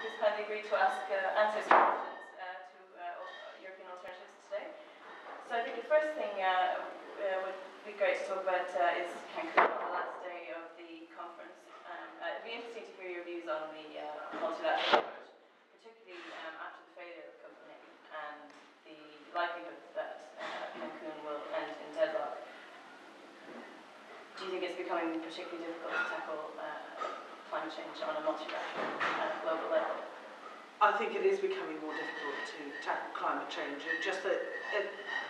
who's kindly agreed to answer some questions to European alternatives today. So I think the first thing would be great to talk about is Cancun on the last day of the conference. It'd be interesting to hear your views on the multilateral approach, particularly after the failure of Copenhagen and the likelihood that Cancun will end in deadlock. Do you think it's becoming particularly difficult to tackle climate change on a multilateral global level? I think it is becoming more difficult to tackle climate change, just that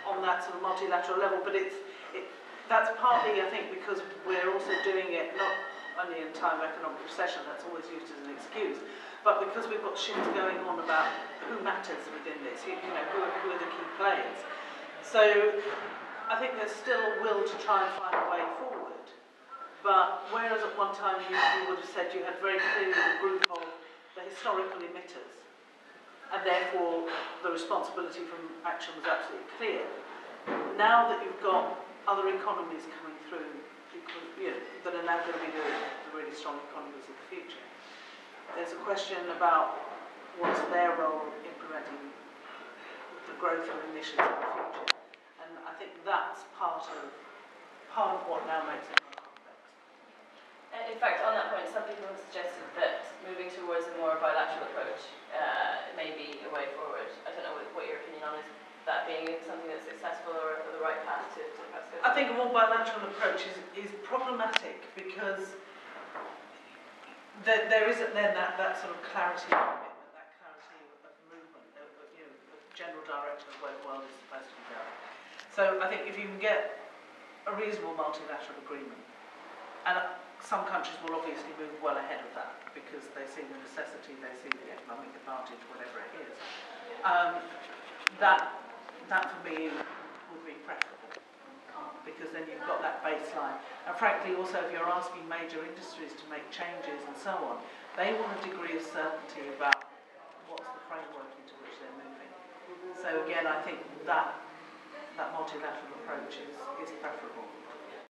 on that sort of multilateral level. But that's partly, I think, because we're also doing it not only in time of economic recession, that's always used as an excuse, but because we've got shifts going on about who matters within this, you know, who are the key players. So I think there's still a will to try and find a way forward. But whereas at one time you would have said you had very clearly the group of the historical emitters, and therefore the responsibility from action was absolutely clear. Now that you've got other economies coming through, you know, that are now going to be the really strong economies of the future, there's a question about what's their role in preventing the growth of emissions in the future. And I think that's part of what now makes it more complex. In fact, on that point, some people have suggested that moving towards a more bilateral approach may be a way forward. I don't know what your opinion on is that being something that's successful or the right path to perhaps go. I think a more bilateral approach is problematic because there isn't then that sort of clarity of commitment, that clarity of movement, you know, the general direction of where the world is supposed to be going. So I think if you can get a reasonable multilateral agreement, and some countries will obviously move well ahead of that because they see the necessity, they see the economic advantage, whatever it is. That for me would be preferable, because then you've got that baseline. And frankly, also if you're asking major industries to make changes and so on, they want a degree of certainty about what's the framework into which they're moving. So again, I think that multilateral approach is preferable.